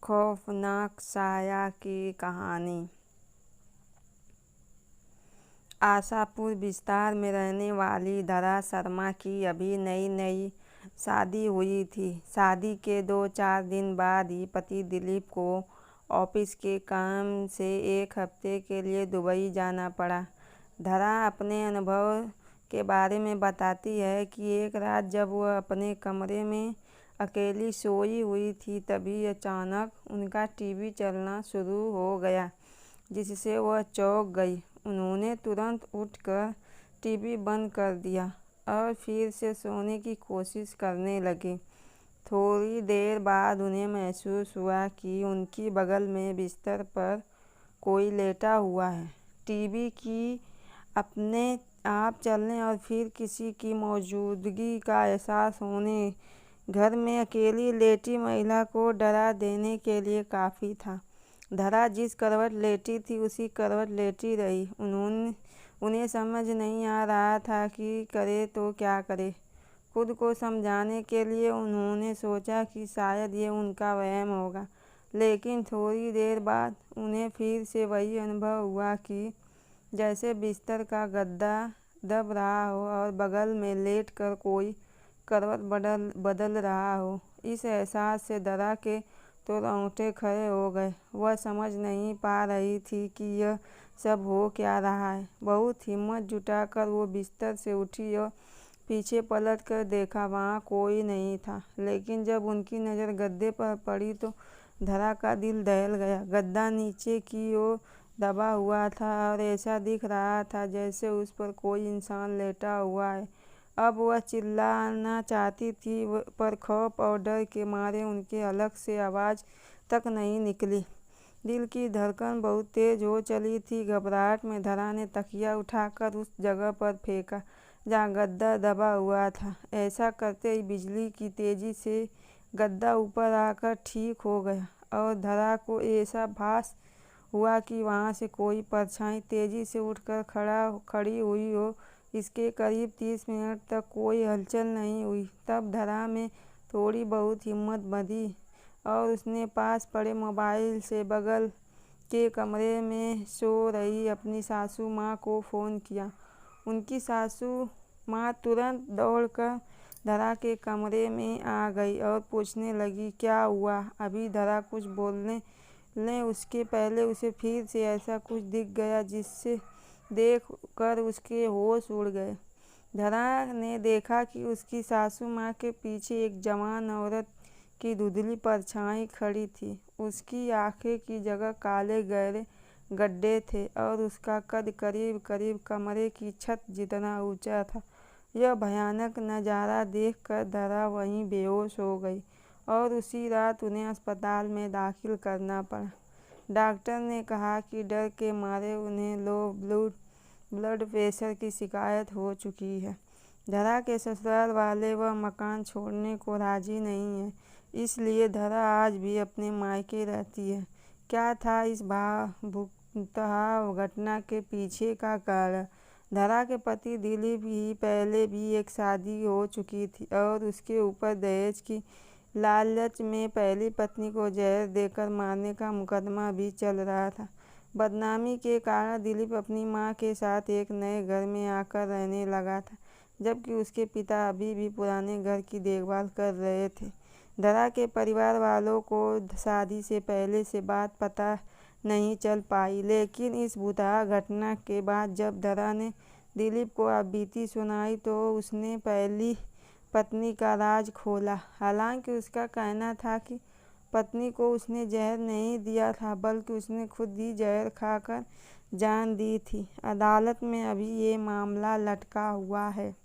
खौफनाक साया की कहानी। आशापुर विस्तार में रहने वाली धरा शर्मा की अभी नई नई शादी हुई थी। शादी के 2-4 दिन बाद ही पति दिलीप को ऑफिस के काम से एक हफ्ते के लिए दुबई जाना पड़ा। धरा अपने अनुभव के बारे में बताती है कि एक रात जब वह अपने कमरे में अकेली सोई हुई थी, तभी अचानक उनका टीवी चलना शुरू हो गया, जिससे वह चौंक गई। उन्होंने तुरंत उठकर टीवी बंद कर दिया और फिर से सोने की कोशिश करने लगे। थोड़ी देर बाद उन्हें महसूस हुआ कि उनकी बगल में बिस्तर पर कोई लेटा हुआ है। टीवी की अपने आप चलने और फिर किसी की मौजूदगी का एहसास होने घर में अकेली लेटी महिला को डरा देने के लिए काफ़ी था। धरा जिस करवट लेटी थी उसी करवट लेटी रही। उन्हें समझ नहीं आ रहा था कि करे तो क्या करे। खुद को समझाने के लिए उन्होंने सोचा कि शायद ये उनका वहम होगा, लेकिन थोड़ी देर बाद उन्हें फिर से वही अनुभव हुआ कि जैसे बिस्तर का गद्दा दब रहा हो और बगल में लेटकर कोई करवट बदल रहा हो। इस एहसास से धरा के तो रोंगटे खड़े हो गए। वह समझ नहीं पा रही थी कि यह सब हो क्या रहा है। बहुत हिम्मत जुटाकर वो बिस्तर से उठी और पीछे पलट कर देखा, वहाँ कोई नहीं था। लेकिन जब उनकी नज़र गद्दे पर पड़ी तो धरा का दिल दहल गया। गद्दा नीचे की ओर दबा हुआ था और ऐसा दिख रहा था जैसे उस पर कोई इंसान लेटा हुआ है। अब वह चिल्लाना चाहती थी, पर खौफ और डर के मारे उनके हलक से आवाज़ तक नहीं निकली। दिल की धड़कन बहुत तेज हो चली थी। घबराहट में धरा ने तकिया उठाकर उस जगह पर फेंका जहाँ गद्दा दबा हुआ था। ऐसा करते ही बिजली की तेज़ी से गद्दा ऊपर आकर ठीक हो गया और धरा को ऐसा भास हुआ कि वहाँ से कोई परछाई तेज़ी से उठकर खड़ी हुई हो। इसके करीब 30 मिनट तक कोई हलचल नहीं हुई। तब धरा में थोड़ी बहुत हिम्मत बंधी और उसने पास पड़े मोबाइल से बगल के कमरे में सो रही अपनी सासू माँ को फ़ोन किया। उनकी सासू माँ तुरंत दौड़कर धरा के कमरे में आ गई और पूछने लगी, क्या हुआ? अभी धरा कुछ बोलने उसके पहले उसे फिर से ऐसा कुछ दिख गया जिससे देख कर उसके होश उड़ गए। धरा ने देखा कि उसकी सासू माँ के पीछे एक जवान औरत की धुंधली परछाई खड़ी थी। उसकी आंखें की जगह काले गहरे गड्ढे थे और उसका कद करीब करीब कमरे की छत जितना ऊंचा था। यह भयानक नज़ारा देखकर धरा वहीं बेहोश हो गई और उसी रात उन्हें अस्पताल में दाखिल करना पड़ा। डॉक्टर ने कहा कि डर के मारे उन्हें लो ब्लड प्रेशर की शिकायत हो चुकी है। धरा के ससुराल वाले वह मकान छोड़ने को राजी नहीं है, इसलिए धरा आज भी अपने मायके रहती है। क्या था इस भयावह घटना के पीछे का कारण? धरा के पति दिलीप ही पहले भी एक शादी हो चुकी थी और उसके ऊपर दहेज की लालच में पहली पत्नी को जहर देकर मारने का मुकदमा भी चल रहा था। बदनामी के कारण दिलीप अपनी मां के साथ एक नए घर में आकर रहने लगा था, जबकि उसके पिता अभी भी पुराने घर की देखभाल कर रहे थे। धरा के परिवार वालों को शादी से पहले से बात पता नहीं चल पाई, लेकिन इस भयावह घटना के बाद जब धरा ने दिलीप को अब बीती सुनाई तो उसने पहली पत्नी का राज खोला। हालांकि उसका कहना था कि पत्नी को उसने जहर नहीं दिया था, बल्कि उसने खुद ही जहर खाकर जान दी थी। अदालत में अभी ये मामला लटका हुआ है।